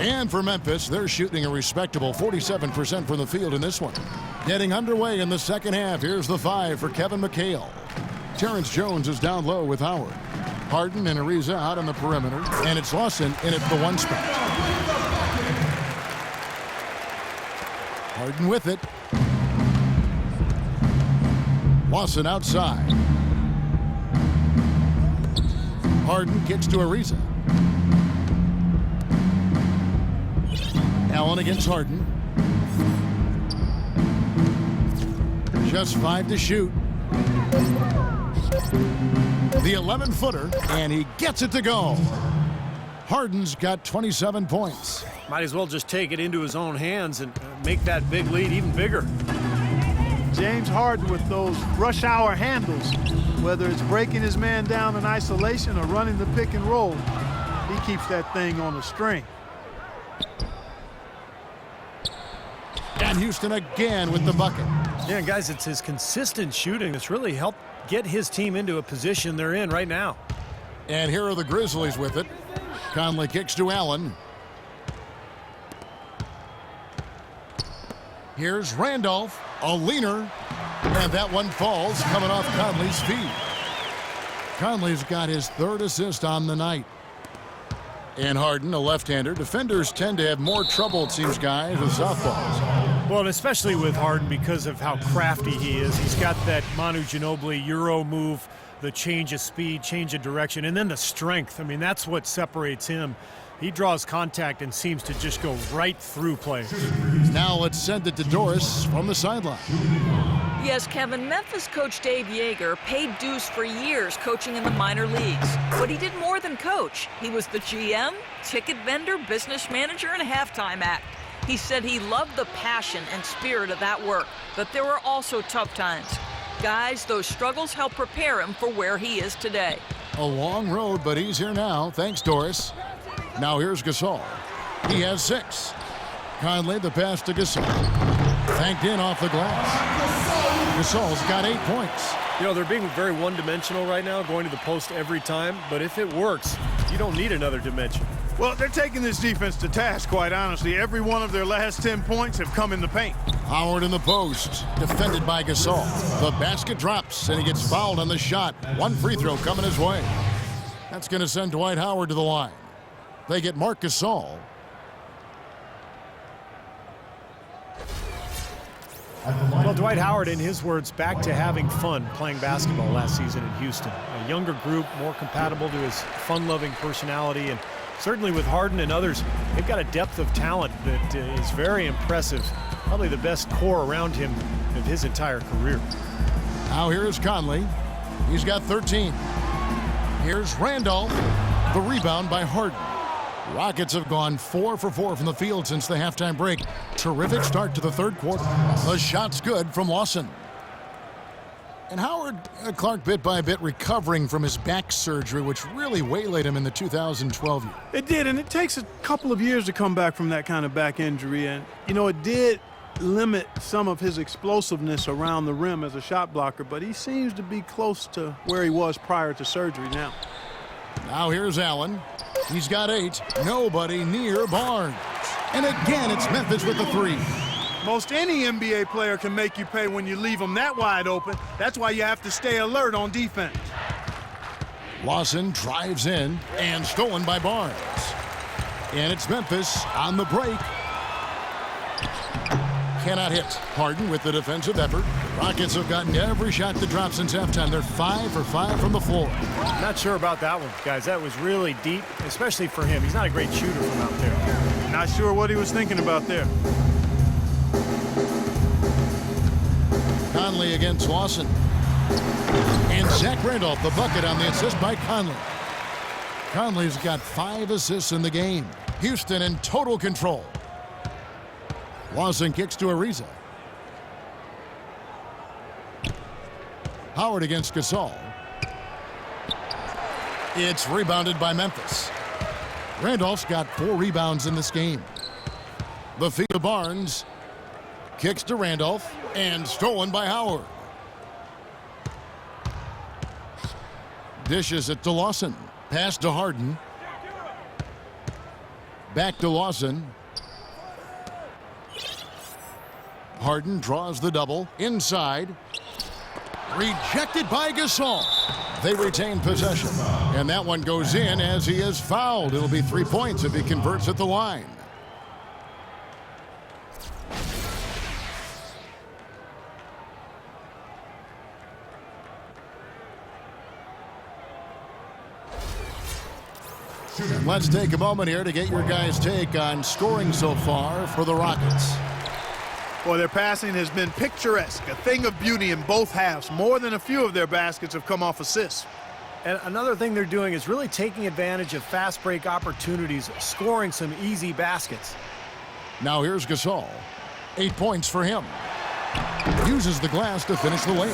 And for Memphis, they're shooting a respectable 47% from the field in this one. Getting underway in the second half. Here's the 5 for Kevin McHale. Terrence Jones is down low with Howard. Harden and Ariza out on the perimeter. And it's Lawson in at the 1 spot. Harden with it. Lawson outside. Harden kicks to Ariza. Allen against Harden. Just 5 to shoot. The 11-footer, and he gets it to go. Harden's got 27 points. Might as well just take it into his own hands and make that big lead even bigger. James Harden with those rush hour handles, whether it's breaking his man down in isolation or running the pick and roll, he keeps that thing on a string. And Houston again with the bucket. Yeah, guys, it's his consistent shooting that's really helped get his team into a position they're in right now. And here are the Grizzlies with it. Conley kicks to Allen. Here's Randolph, a leaner, and that one falls coming off Conley's feet. Conley's got his 3rd assist on the night. And Harden, a left-hander. Defenders tend to have more trouble, it seems, guys, with softballs. Well, and especially with Harden because of how crafty he is. He's got that Manu Ginobili Euro move, the change of speed, change of direction, and then the strength. I mean, that's what separates him. He draws contact and seems to just go right through players. Now let's send it to Doris from the sideline. Yes, Kevin, Memphis coach Dave Yeager paid dues for years coaching in the minor leagues. But he did more than coach. He was the GM, ticket vendor, business manager, and halftime act. He said he loved the passion and spirit of that work, but there were also tough times. Guys, those struggles helped prepare him for where he is today. A long road, but he's here now. Thanks, Doris. Now here's Gasol. He has 6. Conley, the pass to Gasol. Thanked in off the glass. Gasol's got 8 points. You know, they're being very one-dimensional right now, going to the post every time. But if it works, you don't need another dimension. Well, they're taking this defense to task, quite honestly. Every one of their last 10 points have come in the paint. Howard in the post, defended by Gasol. The basket drops, and he gets fouled on the shot. 1 free throw coming his way. That's going to send Dwight Howard to the line. They get Marc Gasol. Well, Dwight Howard, in his words, back to having fun playing basketball last season in Houston. A younger group, more compatible to his fun-loving personality, and certainly with Harden and others, they've got a depth of talent that is very impressive. Probably the best core around him of his entire career. Now here's Conley. He's got 13. Here's Randolph. The rebound by Harden. Rockets have gone 4 for 4 from the field since the halftime break. Terrific start to the 3rd quarter. The shot's good from Lawson. And Howard Clark bit by bit recovering from his back surgery, which really waylaid him in the 2012 year. It did, and it takes a couple of years to come back from that kind of back injury. And, you know, it did limit some of his explosiveness around the rim as a shot blocker, but he seems to be close to where he was prior to surgery now. Now here's Allen. He's got 8. Nobody near Barnes. And again, it's Memphis with the 3. Most any NBA player can make you pay when you leave them that wide open. That's why you have to stay alert on defense. Lawson drives in and stolen by Barnes. And it's Memphis on the break. Cannot hit. Harden with the defensive effort. Rockets have gotten every shot that dropped since halftime. They're 5 for 5 from the floor. Not sure about that one, guys. That was really deep, especially for him. He's not a great shooter from out there. Not sure what he was thinking about there. Conley against Lawson. And Zach Randolph, the bucket on the assist by Conley. Conley's got 5 assists in the game. Houston in total control. Lawson kicks to Ariza. Howard against Gasol. It's rebounded by Memphis. Randolph's got 4 rebounds in this game. The feed to Barnes. Kicks to Randolph. And stolen by Howard. Dishes it to Lawson. Pass to Harden. Back to Lawson. Harden draws the double. Inside. Rejected by Gasol. They retain possession. And that one goes in as he is fouled. It'll be 3 points if he converts at the line. And let's take a moment here to get your guys' take on scoring so far for the Rockets. Well, their passing has been picturesque, a thing of beauty in both halves. More than a few of their baskets have come off assists. And another thing they're doing is really taking advantage of fast break opportunities, scoring some easy baskets. Now here's Gasol. 8 points for him. Uses the glass to finish the layup.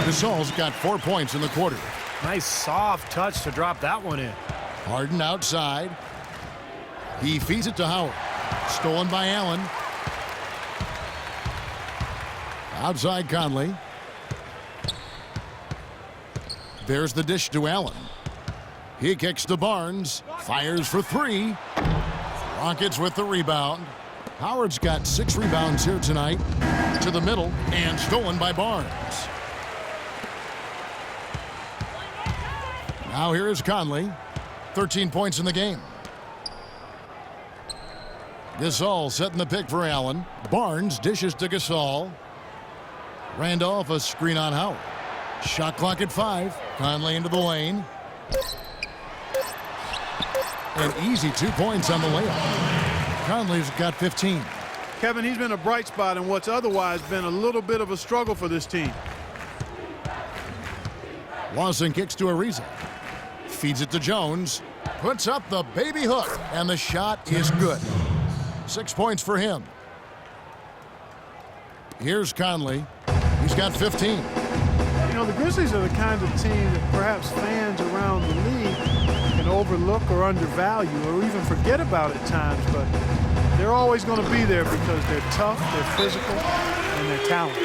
Gasol's got 4 points in the quarter. Nice soft touch to drop that one in. Harden outside. He feeds it to Howard. Stolen by Allen. Outside Conley. There's the dish to Allen. He kicks to Barnes. Fires for 3. Rockets with the rebound. Howard's got 6 rebounds here tonight. To the middle and stolen by Barnes. Now here is Conley. 13 points in the game. Gasol setting the pick for Allen. Barnes dishes to Gasol. Randolph a screen on Howard. Shot clock at 5. Conley into the lane. An easy 2 points on the layup. Conley's got 15. Kevin, he's been a bright spot in what's otherwise been a little bit of a struggle for this team. Lawson kicks to Ariza. Feeds it to Jones. Puts up the baby hook. And the shot is good. 6 points for him. Here's Conley. He's got 15. You know, the Grizzlies are the kind of team that perhaps fans around the league can overlook or undervalue or even forget about at times, but they're always going to be there because they're tough, they're physical, and they're talented.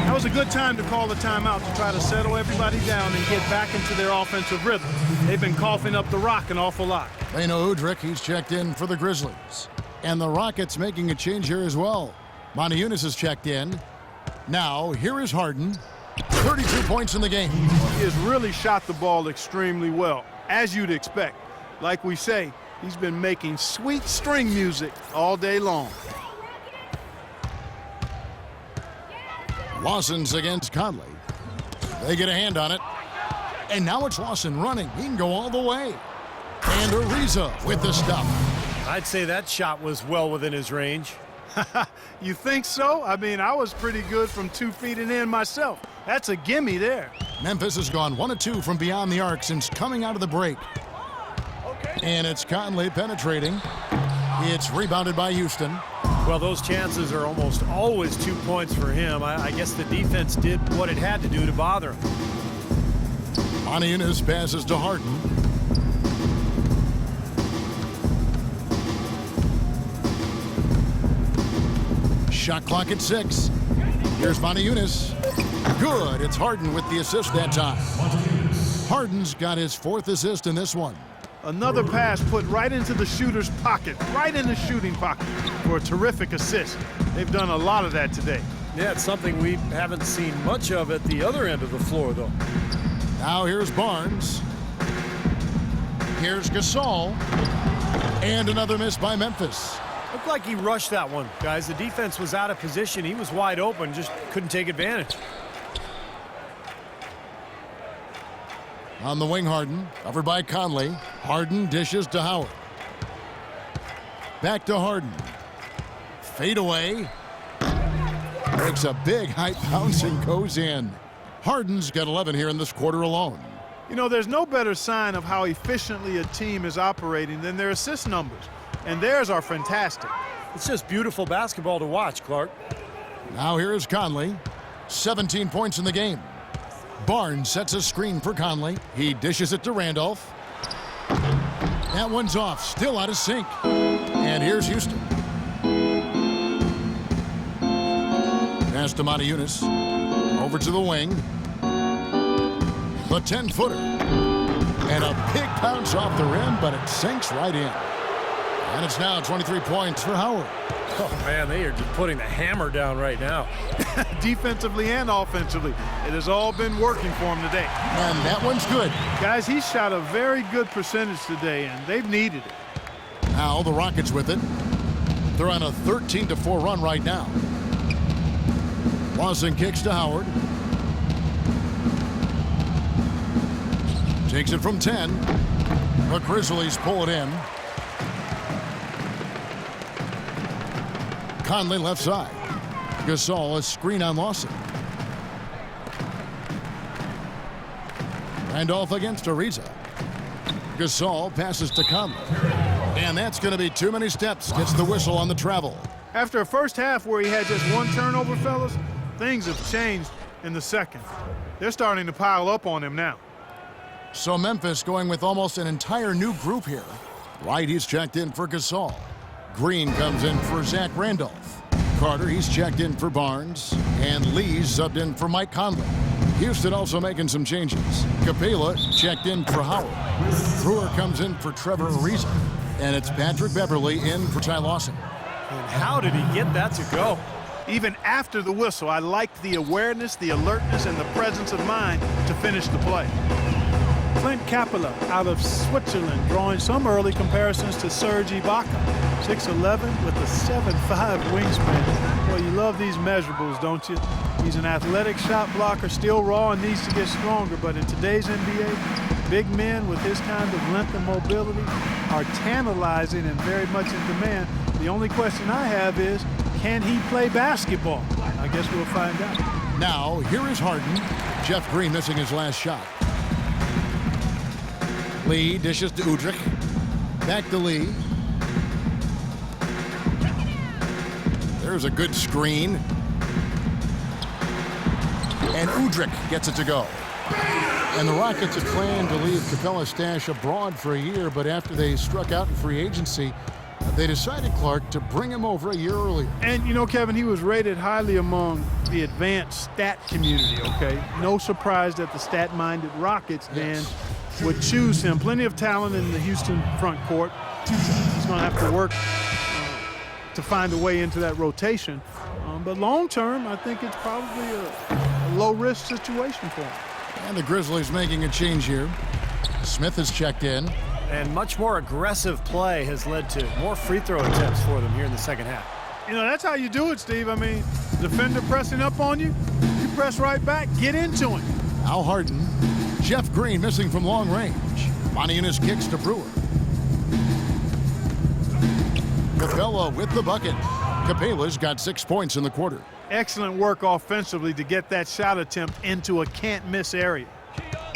That was a good time to call the timeout to try to settle everybody down and get back into their offensive rhythm. They've been coughing up the rock an awful lot. Leno Udrich, he's checked in for the Grizzlies. And the Rockets making a change here as well. Montejunas has checked in. Now, here is Harden. 32 points in the game. He has really shot the ball extremely well, as you'd expect. Like we say, he's been making sweet string music all day long. Lawson's against Conley. They get a hand on it. And now it's Lawson running. He can go all the way. And Ariza with the stop. I'd say that shot was well within his range. You think so? I mean, I was pretty good from 2 feet and in myself. That's a gimme there. Memphis has gone 1 of 2 from beyond the arc since coming out of the break. And it's Conley penetrating. It's rebounded by Houston. Well, those chances are almost always 2 points for him. I guess the defense did what it had to do to bother him. Montejunas passes to Harden. Shot clock at 6. Here's Montejunas. Good. It's Harden with the assist that time. Harden's got his 4th assist in this one. Another pass put right into the shooter's pocket, right in the shooting pocket for a terrific assist. They've done a lot of that today. Yeah, it's something we haven't seen much of at the other end of the floor, though. Now here's Barnes. Here's Gasol. And another miss by Memphis. Looked like he rushed that one, guys. The defense was out of position. He was wide open, just couldn't take advantage. On the wing, Harden. Covered by Conley. Harden dishes to Howard. Back to Harden. Fade away. Makes a big height bounce and goes in. Harden's got 11 here in this quarter alone. You know, there's no better sign of how efficiently a team is operating than their assist numbers. And theirs are fantastic. It's just beautiful basketball to watch, Clark. Now here is Conley. 17 points in the game. Barnes sets a screen for Conley. He dishes it to Randolph. That one's off. Still out of sync. And here's Houston. Pass to Montejunas. Over to the wing. The 10-footer. And a big bounce off the rim, but it sinks right in. And it's now 23 points for Howard. Oh, man, they are just putting the hammer down right now. Defensively and offensively, it has all been working for him today. And that one's good. Guys, he shot a very good percentage today, and they've needed it. Now the Rockets with it. They're on a 13-4 run right now. Lawson kicks to Howard. Takes it from 10. The Grizzlies pull it in. Conley left side. Gasol, a screen on Lawson. Randolph against Ariza. Gasol passes to Conley. And that's going to be too many steps. Gets the whistle on the travel. After a first half where he had just one turnover, fellas, things have changed in the second. They're starting to pile up on him now. So Memphis going with almost an entire new group here. White, he's checked in for Gasol. Green comes in for Zach Randolph. Carter, he's checked in for Barnes. And Lee's subbed in for Mike Conley. Houston also making some changes. Capela checked in for Howard. Brewer comes in for Trevor Ariza. And it's Patrick Beverley in for Ty Lawson. And how did he get that to go? Even after the whistle, I liked the awareness, the alertness, and the presence of mind to finish the play. Clint Capela out of Switzerland, drawing some early comparisons to Serge Ibaka. 6'11" with a 7'5" wingspan. Well, you love these measurables, don't you? He's an athletic shot blocker, still raw and needs to get stronger, but in today's NBA, big men with his kind of length and mobility are tantalizing and very much in demand. The only question I have is, can he play basketball? I guess we'll find out. Now, here is Harden. Jeff Green missing his last shot. Lee dishes to Udrich. Back to Lee. There's a good screen. And Udrich gets it to go. And the Rockets had planned to leave Capela's stash abroad for a year, but after they struck out in free agency, they decided, Clark, to bring him over a year earlier. And, you know, Kevin, he was rated highly among the advanced stat community, okay? No surprise that the stat-minded Rockets, Dan, would choose him. Plenty of talent in the Houston front court. He's going to have to work to find a way into that rotation. But long-term, I think it's probably a low-risk situation for him. And the Grizzlies making a change here. Smith has checked in. And much more aggressive play has led to more free throw attempts for them here in the second half. You know, that's how you do it, Steve. I mean, defender pressing up on you, you press right back, get into him. Al Harden. Jeff Green missing from long range. Moniunas kicks to Brewer. Capela with the bucket. Capela's got 6 points in the quarter. Excellent work offensively to get that shot attempt into a can't-miss area.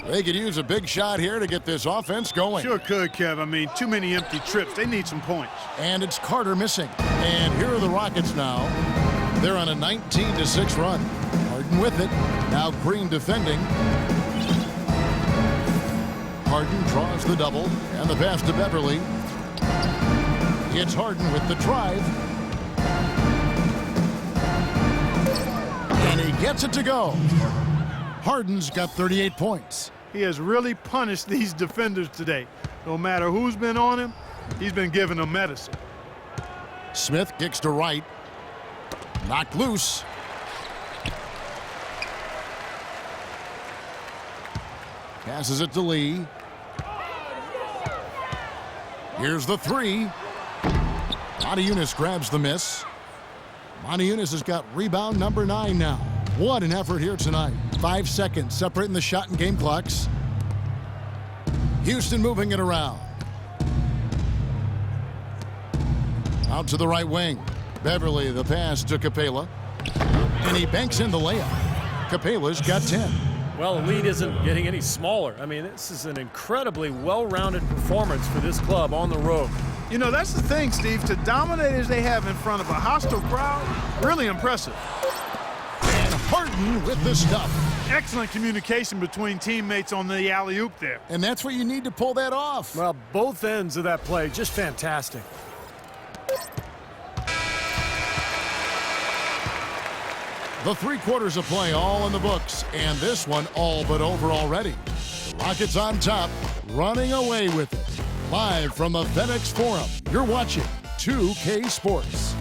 They could use a big shot here to get this offense going. Sure could, Kev. I mean, too many empty trips. They need some points. And it's Carter missing. And here are the Rockets now. They're on a 19-6 run. Harden with it. Now Green defending. Harden draws the double. And the pass to Beverley. It's Harden with the drive. And he gets it to go. Harden's got 38 points. He has really punished these defenders today. No matter who's been on him, he's been giving them medicine. Smith kicks to right. Knocked loose. Passes it to Lee. Here's the three. Moniunas grabs the miss. Moniunas has got rebound number 9 now. What an effort here tonight. 5 seconds separating the shot and game clocks. Houston moving it around. Out to the right wing. Beverley, the pass to Capela. And he banks in the layup. Capela's got 10. Well, the lead isn't getting any smaller. I mean, this is an incredibly well-rounded performance for this club on the road. You know, that's the thing, Steve. To dominate as they have in front of a hostile crowd, really impressive. And Harden with the stuff. Excellent communication between teammates on the alley-oop there. And that's what you need to pull that off. Well, both ends of that play, just fantastic. The 3 quarters of play all in the books, and this one all but over already. The Rockets on top, running away with it. Live from the FedEx Forum, you're watching 2K Sports.